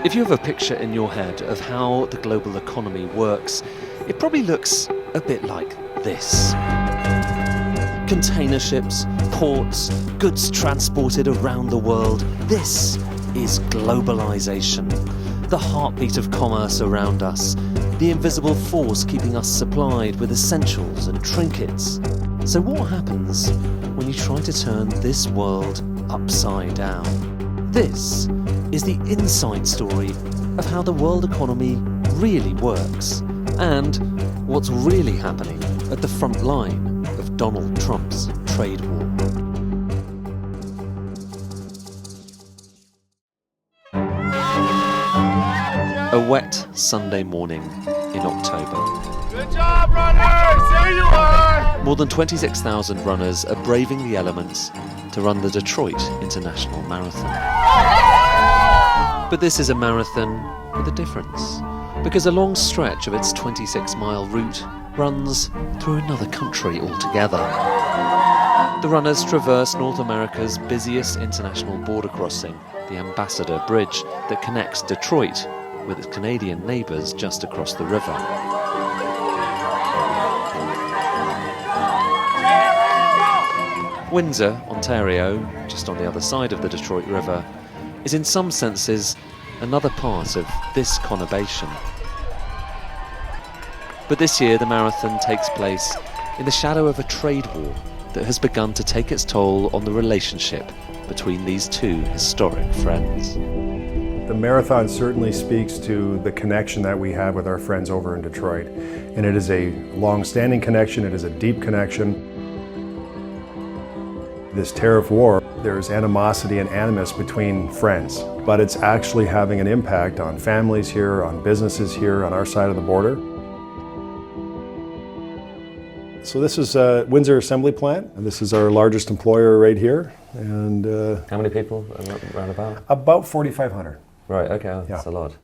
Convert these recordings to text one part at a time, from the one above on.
If you have a picture in your head of how the global economy works, it probably looks a bit like this. Container ships, ports, goods transported around the world. This is globalization. The heartbeat of commerce around us. The invisible force keeping us supplied with essentials and trinkets. So what happens when you try to turn this world upside down? This is the inside story of how the world economy really works and what's really happening at the front line of Donald Trump's trade war. A wet Sunday morning in October. Good job, runners! There you are! More than 26,000 runners are braving the elements to run the Detroit International Marathon. But this is a marathon with a difference, because a long stretch of its 26-mile route runs through another country altogether. The runners traverse North America's busiest international border crossing, the Ambassador Bridge that connects Detroit with its Canadian neighbours just across the river. Windsor, Ontario, just on the other side of the Detroit River, is in some senses another part of this conurbation. But this year the marathon takes place in the shadow of a trade war that has begun to take its toll on the relationship between these two historic friends. The marathon certainly speaks to the connection that we have with our friends over in Detroit. And it is a long-standing connection, it is a deep connection. This tariff war, there's animosity and animus between friends, but it's actually having an impact on families here, on businesses here, on our side of the border. So this is Windsor Assembly Plant, and this is our largest employer right here. And how many people around about? About 4,500. Right, okay, that's a lot.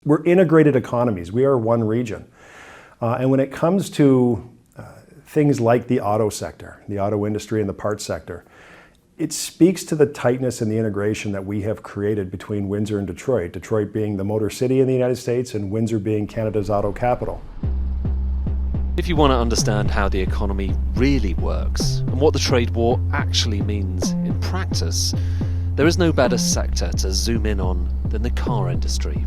We're integrated economies. We are one region. And when it comes to things like the auto sector, the auto industry and the parts sector, it speaks to the tightness and the integration that we have created between Windsor and Detroit. Detroit being the motor city in the United States and Windsor being Canada's auto capital. If you want to understand how the economy really works and what the trade war actually means in practice, there is no better sector to zoom in on than the car industry.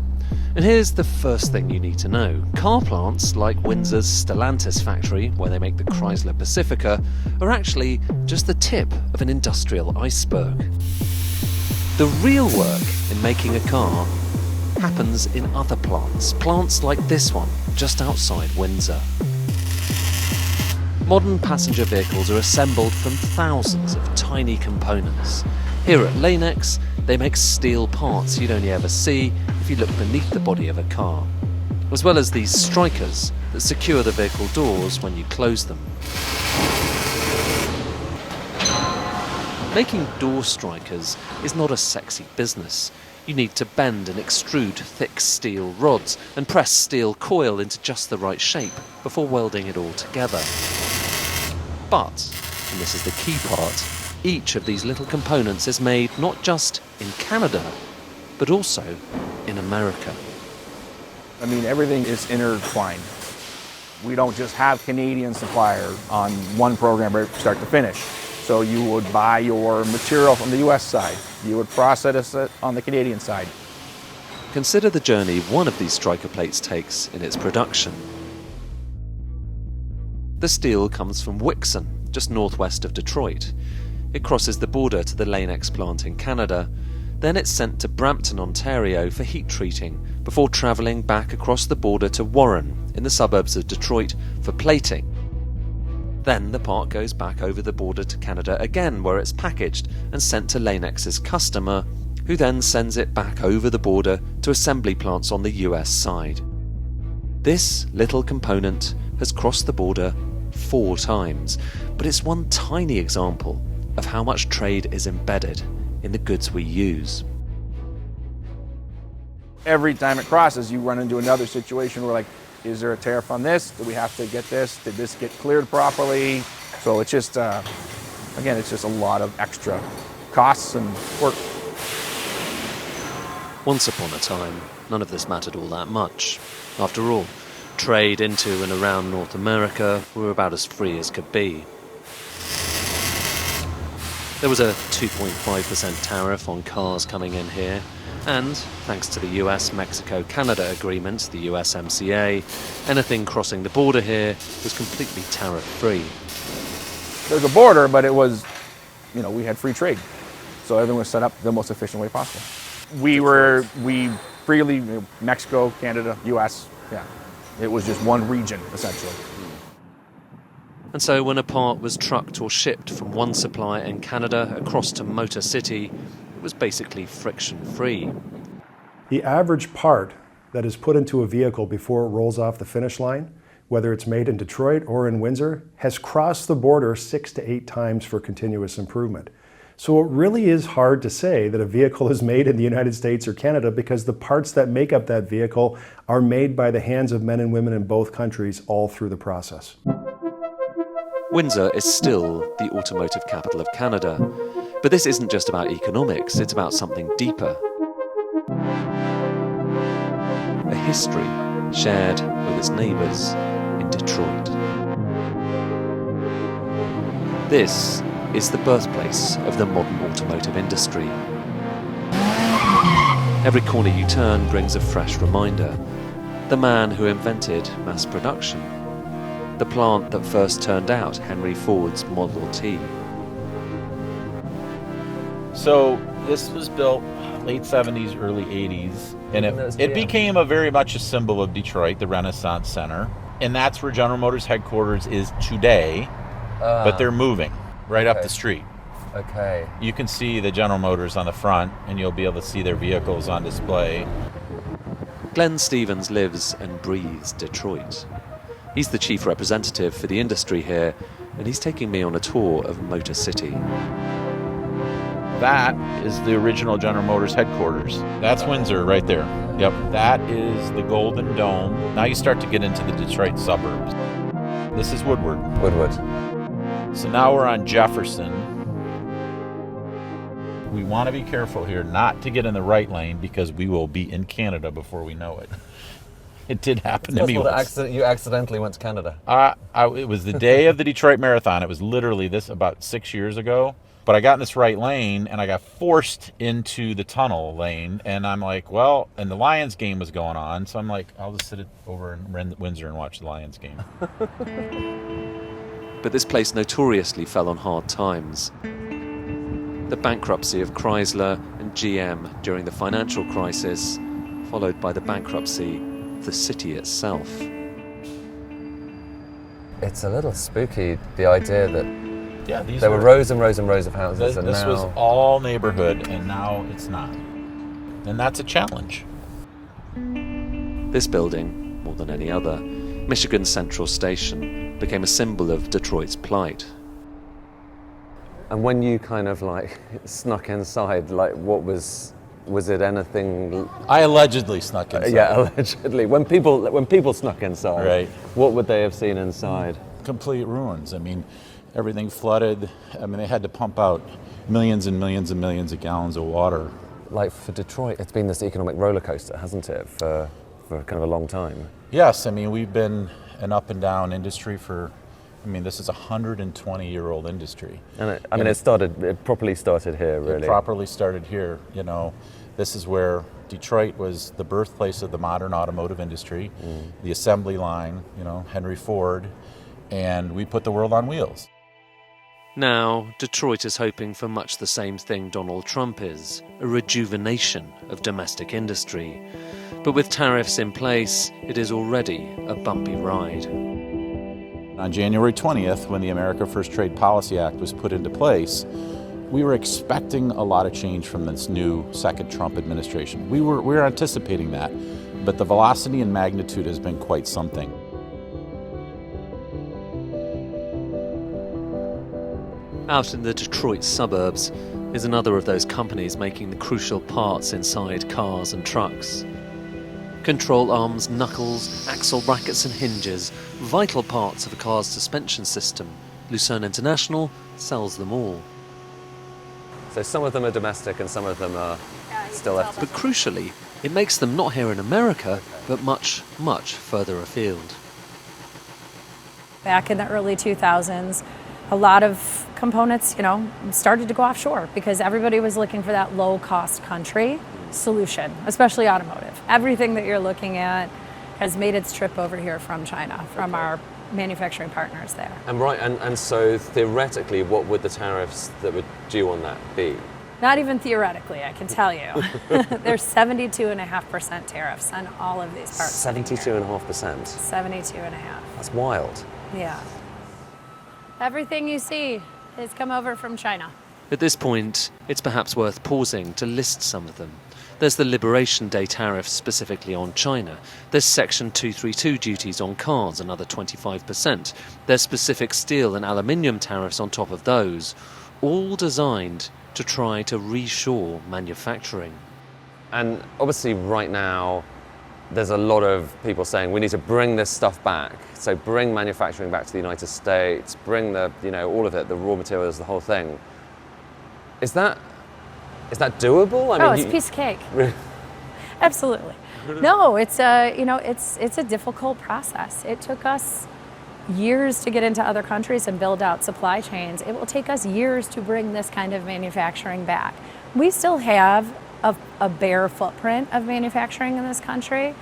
And here's the first thing you need to know. Car plants like Windsor's Stellantis factory, where they make the Chrysler Pacifica, are actually just the tip of an industrial iceberg. The real work in making a car happens in other plants like this one, just outside Windsor. Modern passenger vehicles are assembled from thousands of tiny components. Here at Lanex, they make steel parts you'd only ever see if you look beneath the body of a car, as well as these strikers that secure the vehicle doors when you close them. Making door strikers is not a sexy business. You need to bend and extrude thick steel rods and press steel coil into just the right shape before welding it all together. But, and this is the key part, each of these little components is made not just in Canada, but also in America. I mean, everything is intertwined. We don't just have Canadian supplier on one program right start to finish. So you would buy your material from the US side. You would process it on the Canadian side. Consider the journey one of these striker plates takes in its production. The steel comes from Wixon, just northwest of Detroit. It crosses the border to the Lanex plant in Canada. Then it's sent to Brampton, Ontario for heat treating, before travelling back across the border to Warren, in the suburbs of Detroit, for plating. Then the part goes back over the border to Canada again, where it's packaged and sent to Lanex's customer, who then sends it back over the border to assembly plants on the US side. This little component has crossed the border 4 times, but it's one tiny example of how much trade is embedded in the goods we use. Every time it crosses, you run into another situation where, like, is there a tariff on this? Do we have to get this? Did this get cleared properly? So it's just, again, it's just a lot of extra costs and work. Once upon a time, none of this mattered all that much. After all, trade into and around North America were about as free as could be. There was a 2.5% tariff on cars coming in here, and thanks to the US-Mexico-Canada agreement, the USMCA, anything crossing the border here was completely tariff-free. There's a border, but it was, we had free trade. So everything was set up the most efficient way possible. We freely, Mexico, Canada, US, yeah. It was just one region, essentially. And so when a part was trucked or shipped from one supplier in Canada across to Motor City, it was basically friction-free. The average part that is put into a vehicle before it rolls off the finish line, whether it's made in Detroit or in Windsor, has crossed the border 6 to 8 times for continuous improvement. So it really is hard to say that a vehicle is made in the United States or Canada because the parts that make up that vehicle are made by the hands of men and women in both countries all through the process. Windsor is still the automotive capital of Canada, but this isn't just about economics, it's about something deeper. A history shared with its neighbours in Detroit. This is the birthplace of the modern automotive industry. Every corner you turn brings a fresh reminder. The man who invented mass production. The plant that first turned out Henry Ford's Model T. So this was built late 70s, early 80s, and it became very much a symbol of Detroit, the Renaissance Center. And that's where General Motors headquarters is today, but they're moving right up the street. Okay. You can see the General Motors on the front, and you'll be able to see their vehicles on display. Glenn Stevens lives and breathes Detroit. He's the chief representative for the industry here, and he's taking me on a tour of Motor City. That is the original General Motors headquarters. That's Windsor right there. Yep. That is the Golden Dome. Now you start to get into the Detroit suburbs. This is Woodward. Woodward. So now we're on Jefferson. We want to be careful here not to get in the right lane because we will be in Canada before we know it. It did happen to me once. You accidentally went to Canada. It was the day of the Detroit Marathon. It was literally this about 6 years ago. But I got in this right lane, and I got forced into the tunnel lane. And I'm like, well, and the Lions game was going on. So I'm like, I'll just sit over in Windsor and watch the Lions game. But this place notoriously fell on hard times. The bankruptcy of Chrysler and GM during the financial crisis, followed by the bankruptcy of the city itself. It's a little spooky, the idea that there were rows and rows and rows of houses. This was all neighborhood, and now it's not. And that's a challenge. This building, more than any other, Michigan Central Station, became a symbol of Detroit's plight. And when you kind of snuck inside, what was it anything? I allegedly snuck inside. Yeah, allegedly. When people snuck inside, right, what would they have seen inside? Complete ruins. I mean, everything flooded. I mean, they had to pump out millions and millions and millions of gallons of water. Like for Detroit, it's been this economic roller coaster, hasn't it, for kind of a long time? Yes, I mean, we've been an up and down industry this is a 120-year-old industry. And it properly started here, really. It properly started here, This is where Detroit was the birthplace of the modern automotive industry, the assembly line, Henry Ford, and we put the world on wheels. Now, Detroit is hoping for much the same thing Donald Trump is, a rejuvenation of domestic industry. But with tariffs in place, it is already a bumpy ride. On January 20th, when the America First Trade Policy Act was put into place, we were expecting a lot of change from this new second Trump administration. We were anticipating that, but the velocity and magnitude has been quite something. Out in the Detroit suburbs is another of those companies making the crucial parts inside cars and trucks. Control arms, knuckles, axle brackets and hinges, vital parts of a car's suspension system. Lucerne International sells them all. So some of them are domestic and some of them are still have to. But crucially, it makes them not here in America, but much, much further afield. Back in the early 2000s, a lot of components, started to go offshore because everybody was looking for that low-cost country solution, especially automotive. Everything that you're looking at has made its trip over here from China, from our manufacturing partners there. And so theoretically, what would the tariffs that were due on that be? Not even theoretically, I can tell you. There's 72.5% tariffs on all of these parts. 72.5%? 72.5. That's wild. Yeah. Everything you see has come over from China. At this point, it's perhaps worth pausing to list some of them. There's the Liberation Day tariffs specifically on China. There's Section 232 duties on cars, another 25%. There's specific steel and aluminium tariffs on top of those, all designed to try to reshore manufacturing. And obviously right now, there's a lot of people saying we need to bring this stuff back. So bring manufacturing back to the United States, bring all of it, the raw materials, the whole thing. Is that doable? It's a piece of cake. Absolutely. No, it's a difficult process. It took us years to get into other countries and build out supply chains. It will take us years to bring this kind of manufacturing back. We still have a bare footprint of manufacturing in this country,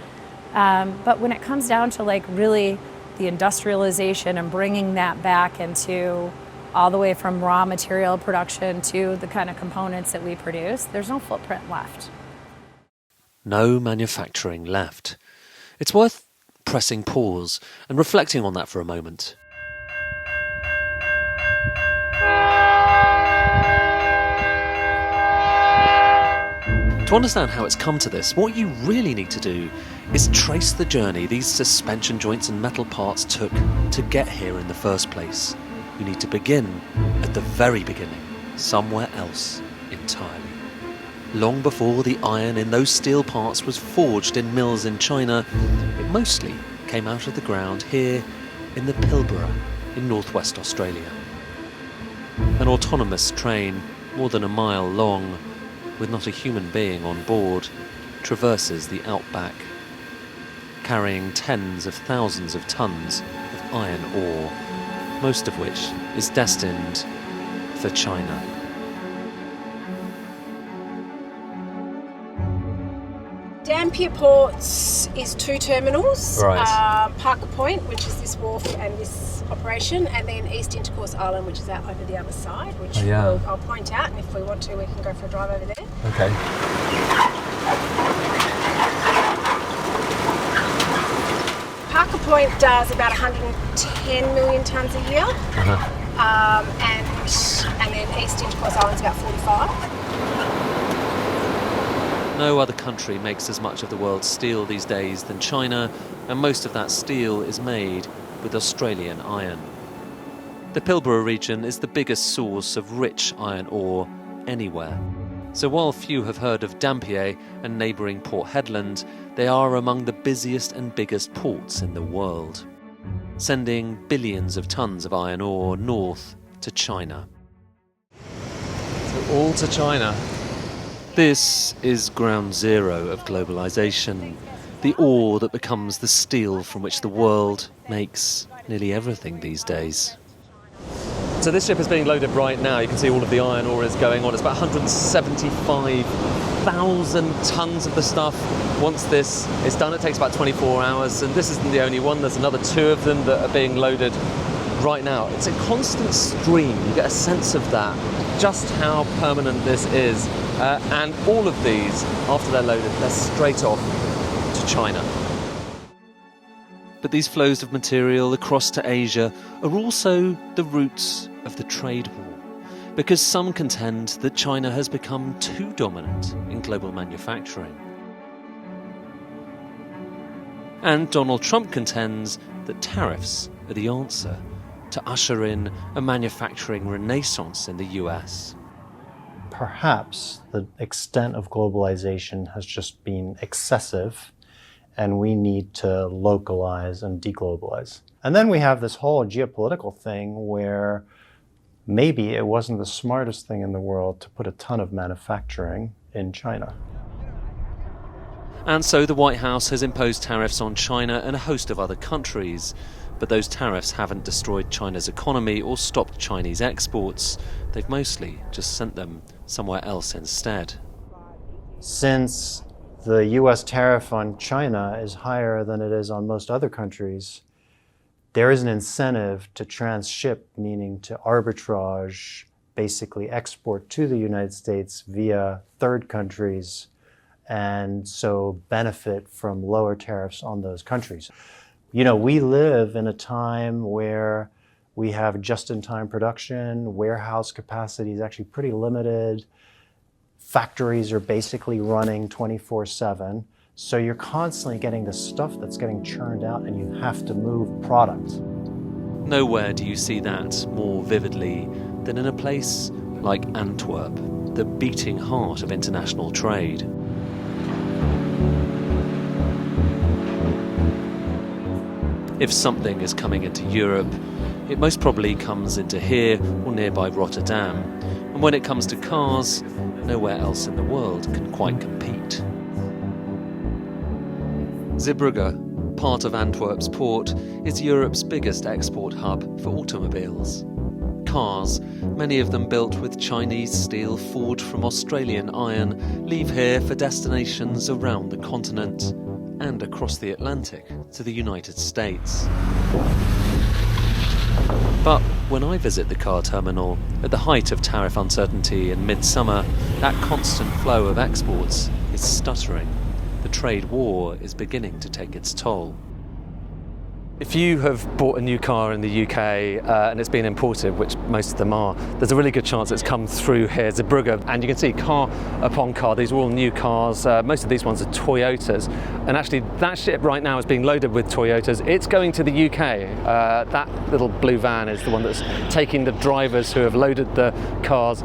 but when it comes down to really the industrialization and bringing that back into all the way from raw material production to the kind of components that we produce, there's no footprint left. No manufacturing left. It's worth pressing pause and reflecting on that for a moment. To understand how it's come to this, what you really need to do is trace the journey these suspension joints and metal parts took to get here in the first place. You need to begin at the very beginning, somewhere else entirely. Long before the iron in those steel parts was forged in mills in China, it mostly came out of the ground here in the Pilbara in northwest Australia. An autonomous train, more than a mile long, with not a human being on board, traverses the outback, carrying tens of thousands of tons of iron ore, most of which is destined for China. Dampier Ports is 2 terminals, Right. Parker Point, which is this wharf and this operation, and then East Intercourse Island, which is out over the other side, which I'll point out, and if we want to, we can go for a drive over there. Okay. Parker Point does about 110 million tonnes a year, and then East Intercourse Island is about 45. No other country makes as much of the world's steel these days than China, and most of that steel is made with Australian iron. The Pilbara region is the biggest source of rich iron ore anywhere. So while few have heard of Dampier and neighbouring Port Hedland, they are among the busiest and biggest ports in the world, sending billions of tonnes of iron ore north to China. So all to China. This is ground zero of globalisation, the ore that becomes the steel from which the world makes nearly everything these days. So this ship is being loaded right now. You can see all of the iron ore is going on. It's about 175,000 tonnes of the stuff. Once this is done, it takes about 24 hours. And this isn't the only one. There's another 2 of them that are being loaded right now. It's a constant stream. You get a sense of that, just how permanent this is. And all of these, after they're loaded, they're straight off to China. But these flows of material across to Asia are also the roots of the trade war, because some contend that China has become too dominant in global manufacturing. And Donald Trump contends that tariffs are the answer to usher in a manufacturing renaissance in the US. Perhaps the extent of globalization has just been excessive, and we need to localize and deglobalize. And then we have this whole geopolitical thing where maybe it wasn't the smartest thing in the world to put a ton of manufacturing in China. And so the White House has imposed tariffs on China and a host of other countries. But those tariffs haven't destroyed China's economy or stopped Chinese exports. They've mostly just sent them somewhere else instead. Since the US tariff on China is higher than it is on most other countries, there is an incentive to transship, meaning to arbitrage, basically export to the United States via third countries, and so benefit from lower tariffs on those countries. You know, we live in a time where we have just-in-time production, warehouse capacity is actually pretty limited, factories are basically running 24/7, so you're constantly getting the stuff that's getting churned out and you have to move product. Nowhere do you see that more vividly than in a place like Antwerp, the beating heart of international trade. If something is coming into Europe, it most probably comes into here or nearby Rotterdam. And when it comes to cars, nowhere else in the world can quite compete. Zeebrugge, part of Antwerp's port, is Europe's biggest export hub for automobiles. Cars, many of them built with Chinese steel forged from Australian iron, leave here for destinations around the continent and across the Atlantic to the United States. But when I visit the car terminal at the height of tariff uncertainty in midsummer, that constant flow of exports is stuttering. The trade war is beginning to take its toll. If you have bought a new car in the UK and it's been imported, which most of them are, there's a really good chance it's come through here, Zeebrugge, and you can see car upon car, these are all new cars, most of these ones are Toyotas, and actually that ship right now is being loaded with Toyotas. It's going to the UK. That little blue van is the one that's taking the drivers who have loaded the cars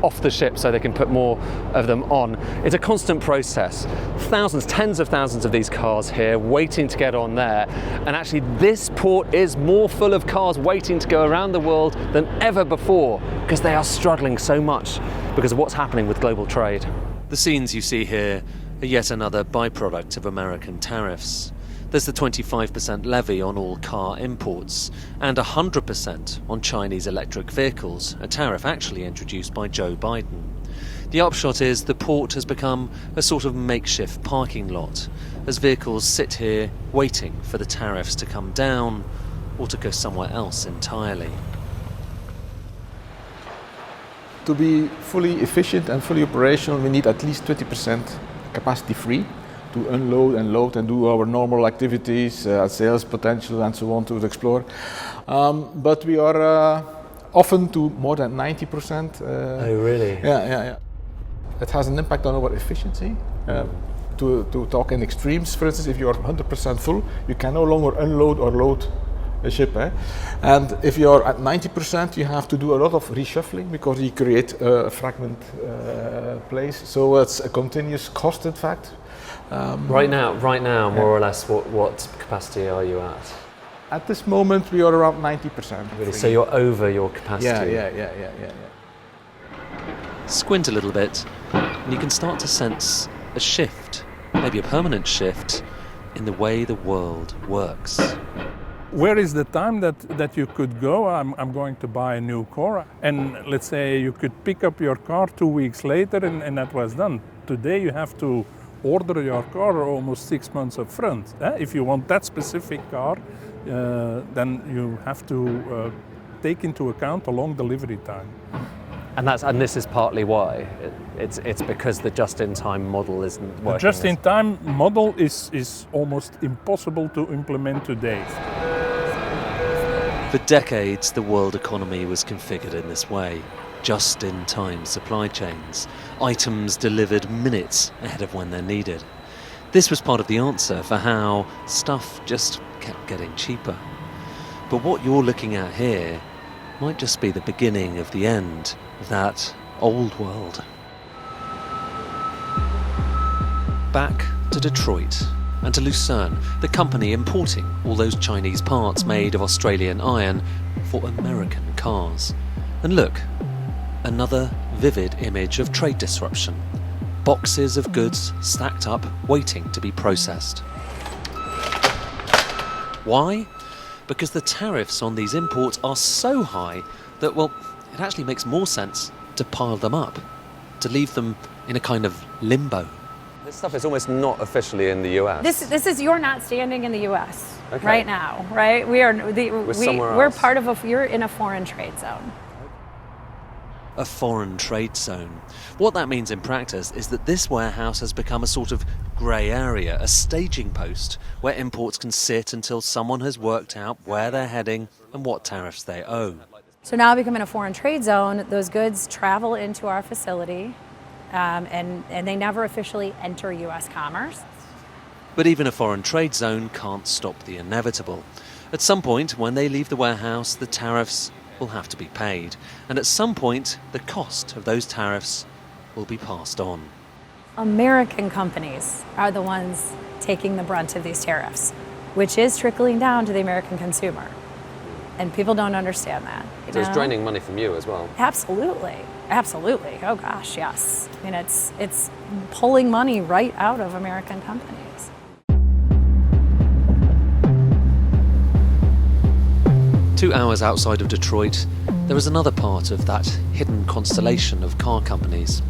off the ship so they can put more of them on. It's a constant process. Thousands, tens of thousands of these cars here waiting to get on there, and actually this port is more full of cars waiting to go around the world than ever before because they are struggling so much because of what's happening with global trade. The scenes you see here are yet another byproduct of American tariffs. There's the 25% levy on all car imports and 100% on Chinese electric vehicles, a tariff actually introduced by Joe Biden. The upshot is the port has become a sort of makeshift parking lot as vehicles sit here waiting for the tariffs to come down or to go somewhere else entirely. To be fully efficient and fully operational, we need at least 20% capacity free to unload and load and do our normal activities, sales potential and so on to explore. But we are often to more than 90%. Oh really? Yeah. It has an impact on our efficiency. To talk in extremes, for instance, if you are 100% full, you can no longer unload or load a ship. And if you are at 90%, you have to do a lot of reshuffling because you create a fragment place. So it's a continuous cost, in fact. Right now, more or less, what capacity are you at? At this moment, we are around 90%. Really? So you're over your capacity? Yeah. Squint a little bit, and you can start to sense a shift, maybe a permanent shift, in the way the world works. Where is the time that you could go? I'm going to buy a new car, and let's say you could pick up your car 2 weeks later, and that was done. Today you have to order your car almost 6 months up front. If you want that specific car, then you have to take into account a long delivery time. And this is partly why. It's because the just-in-time model isn't working. The just-in-time model is almost impossible to implement today. For decades, the world economy was configured in this way. Just-in-time supply chains. Items delivered minutes ahead of when they're needed. This was part of the answer for how stuff just kept getting cheaper. But what you're looking at here might just be the beginning of the end of that old world. Back to Detroit and to Lucerne, the company importing all those Chinese parts made of Australian iron for American cars. And look, another vivid image of trade disruption. boxes of goods stacked up, waiting to be processed. Why? Because the tariffs on these imports are so high that, well, it actually makes more sense to pile them up, to leave them in a kind of limbo. This stuff is almost not officially in the US. This is, you're not standing in the U.S. Okay. right now, right? We're part of you're in a foreign trade zone. A foreign trade zone. What that means in practice is that this warehouse has become a sort of grey area, a staging post where imports can sit until someone has worked out where they're heading and what tariffs they owe. So now becoming a foreign trade zone, those goods travel into our facility and they never officially enter U.S. commerce. But even a foreign trade zone can't stop the inevitable. At some point, when they leave the warehouse, the tariffs will have to be paid. And at some point, the cost of those tariffs will be passed on. American companies are the ones taking the brunt of these tariffs, which is trickling down to the American consumer. And people don't understand that. So it's draining money from you as well. Absolutely. Absolutely. Oh gosh, yes. I mean, it's pulling money right out of American companies. Two hours outside of Detroit, there is another part of that hidden constellation of car companies.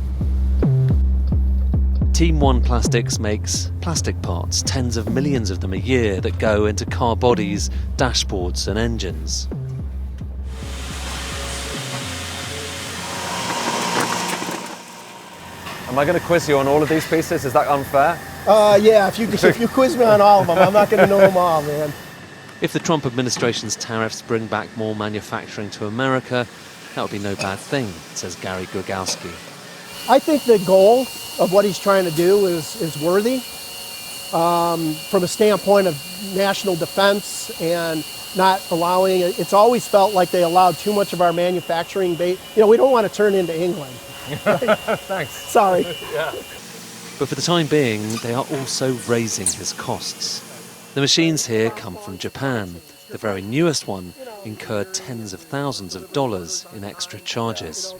Team One Plastics makes plastic parts, tens of millions of them a year, that go into car bodies, dashboards and engines. Am I going to quiz you on all of these pieces? Is that unfair? Yeah, if you quiz me on all of them, I'm not going to know them all, man. If the Trump administration's tariffs bring back more manufacturing to America, that would be no bad thing, says Gary Gurgowski. I think the goal of what he's trying to do is worthy from a standpoint of national defense and not allowing, it's always felt like they allowed too much of our manufacturing base. You know, we don't want to turn into England. Thanks. Sorry. Yeah. But for the time being, they are also raising his costs. The machines here come from Japan. The very newest one incurred tens of thousands of dollars in extra charges.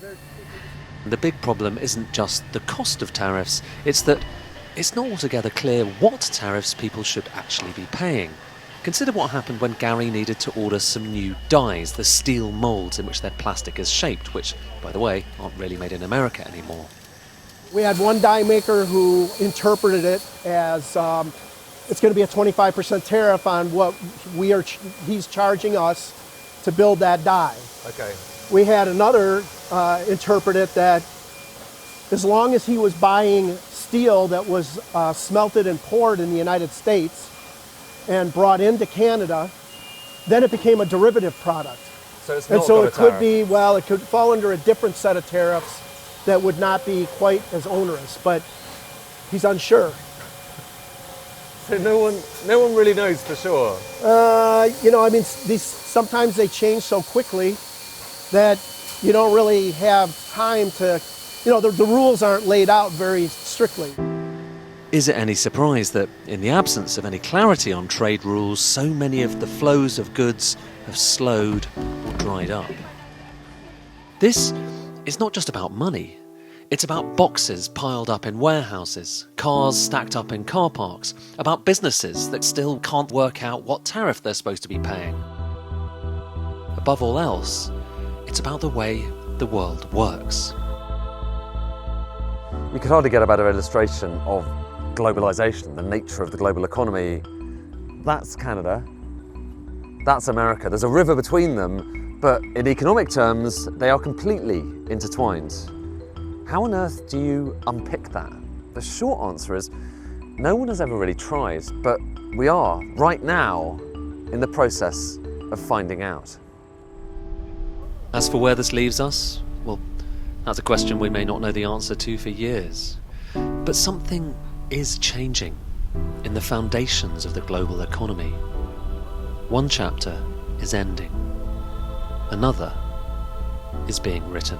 And the big problem isn't just the cost of tariffs, it's that it's not altogether clear what tariffs people should actually be paying. Consider what happened when Gary needed to order some new dies, the steel moulds in which their plastic is shaped, which, by the way, aren't really made in America anymore. We had one die maker who interpreted it as it's going to be a 25% tariff on what he's charging us to build that die. Okay. We had another interpret it that as long as he was buying steel that was smelted and poured in the United States and brought into Canada, then it became a derivative product. So it's and not so got it a could tariff. be, well, it could fall under a different set of tariffs that would not be quite as onerous, but he's unsure. So no one really knows for sure. You know, I mean, sometimes they change so quickly that you don't really have time to, you know, the rules aren't laid out very strictly. Is it any surprise that, in the absence of any clarity on trade rules, so many of the flows of goods have slowed or dried up? This is not just about money. It's about boxes piled up in warehouses, cars stacked up in car parks, about businesses that still can't work out what tariff they're supposed to be paying. Above all else, it's about the way the world works. You could hardly get a better illustration of globalization, the nature of the global economy. That's Canada, that's America. There's a river between them, but in economic terms, they are completely intertwined. How on earth do you unpick that? The short answer is, no one has ever really tried, but we are, right now, in the process of finding out. As for where this leaves us, well, that's a question we may not know the answer to for years. But something is changing in the foundations of the global economy. One chapter is ending. Another is being written.